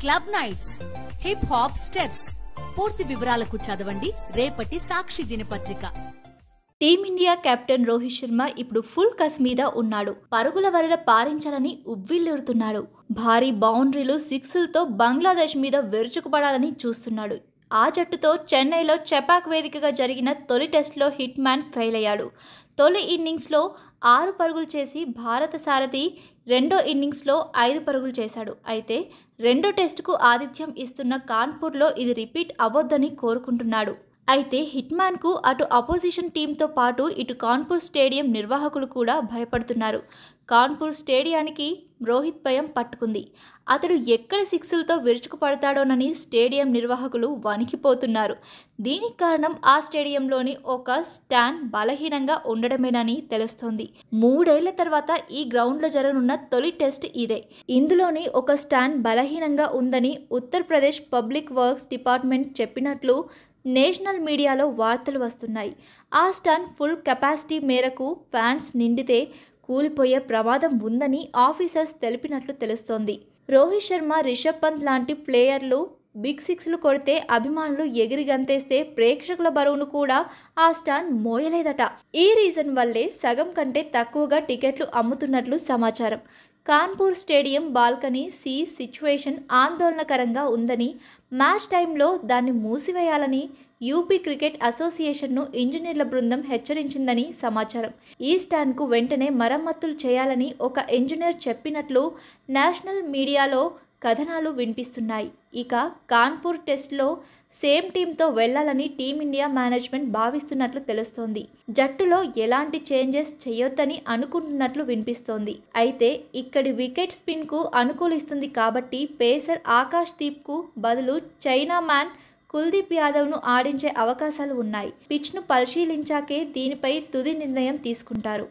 Club nights, hip hop steps. పూర్తి వివరాలకు చదవండి రేపటి సాక్షి దినపత్రిక. టీమిండియా కెప్టెన్ రోహిత్ శర్మ ఇప్పుడు ఫుల్ కస్ మీద ఉన్నాడు. పరుగుల వరద పారించాలని ఉవ్విళ్లూరుతున్నాడు. భారీ బౌండరీలు, సిక్సులతో బంగ్లాదేశ్ మీద విరుచుకుపడాలని చూస్తున్నాడు. ఆ జట్టుతో చెన్నైలో చెపాక్ వేదికగా జరిగిన తొలి టెస్టులో హిట్ మ్యాన్ ఫెయిల్ అయ్యాడు. తొలి ఇన్నింగ్స్లో 6 పరుగులు చేసి భారత సారథి రెండో ఇన్నింగ్స్లో 5 పరుగులు చేశాడు. అయితే రెండో టెస్టుకు ఆతిథ్యం ఇస్తున్న కాన్పూర్లో ఇది రిపీట్ అవ్వొద్దని కోరుకుంటున్నాడు. అయితే హిట్ మ్యాన్కు అటు అపోజిషన్ టీంతో పాటు ఇటు కాన్పూర్ స్టేడియం నిర్వాహకులు కూడా భయపడుతున్నారు. కాన్పూర్ స్టేడియానికి రోహిత్ భయం పట్టుకుంది. అతడు ఎక్కడ సిక్సులతో విరుచుకుపడతాడోనని స్టేడియం నిర్వాహకులు వణికిపోతున్నారు. దీనికి కారణం ఆ స్టేడియంలోని ఒక స్టాండ్ బలహీనంగా ఉండడమేనని తెలుస్తోంది. 3 ఏళ్ల తర్వాత ఈ గ్రౌండ్లో జరగనున్న తొలి టెస్ట్ ఇదే. ఇందులోని ఒక స్టాండ్ బలహీనంగా ఉందని ఉత్తరప్రదేశ్ పబ్లిక్ వర్క్స్ డిపార్ట్మెంట్ చెప్పినట్లు నేషనల్ మీడియాలో వార్తలు వస్తున్నాయి. ఆ స్టాండ్ ఫుల్ కెపాసిటీ మేరకు ఫ్యాన్స్ నిండితే కూలిపోయే ప్రమాదం ఉందని ఆఫీసర్స్ తెలిపినట్లు తెలుస్తోంది. రోహిత్ శర్మ, రిషబ్ పంత్ లాంటి ప్లేయర్లు బిగ్ సిక్స్లు కొడితే అభిమానులు ఎగిరి గంతేస్తే ప్రేక్షకుల బరువును కూడా ఆ స్టాండ్ మోయలేదట. ఈ రీజన్ వల్లే సగం కంటే తక్కువగా టికెట్లు అమ్ముతున్నట్లు సమాచారం. Kanpur stadium balcony C situation ఆందోళనకరంగా ఉందని, మ్యాచ్ టైంలో దాన్ని మూసివేయాలని యూపీ క్రికెట్ అసోసియేషన్ను ఇంజనీర్ల బృందం హెచ్చరించిందని సమాచారం. ఈ స్టాండ్కు వెంటనే మరమ్మతులు చేయాలని ఒక ఇంజనీర్ చెప్పినట్లు నేషనల్ మీడియాలో కథనాలు వినిపిస్తున్నాయి. ఇక కాన్పూర్ టెస్ట్లో సేమ్ టీంతో వెళ్లాలని టీమిండియా మేనేజ్మెంట్ భావిస్తున్నట్లు తెలుస్తోంది. జట్టులో ఎలాంటి చేంజెస్ చేయొద్దని అనుకుంటున్నట్లు వినిపిస్తోంది. అయితే ఇక్కడి వికెట్ స్పిన్కు అనుకూలిస్తుంది కాబట్టి పేసర్ ఆకాష్ దీప్కు బదులు చైనా మ్యాన్ కుల్దీప్ యాదవ్ను ఆడించే అవకాశాలు ఉన్నాయి. పిచ్ను పరిశీలించాకే దీనిపై తుది నిర్ణయం తీసుకుంటారు.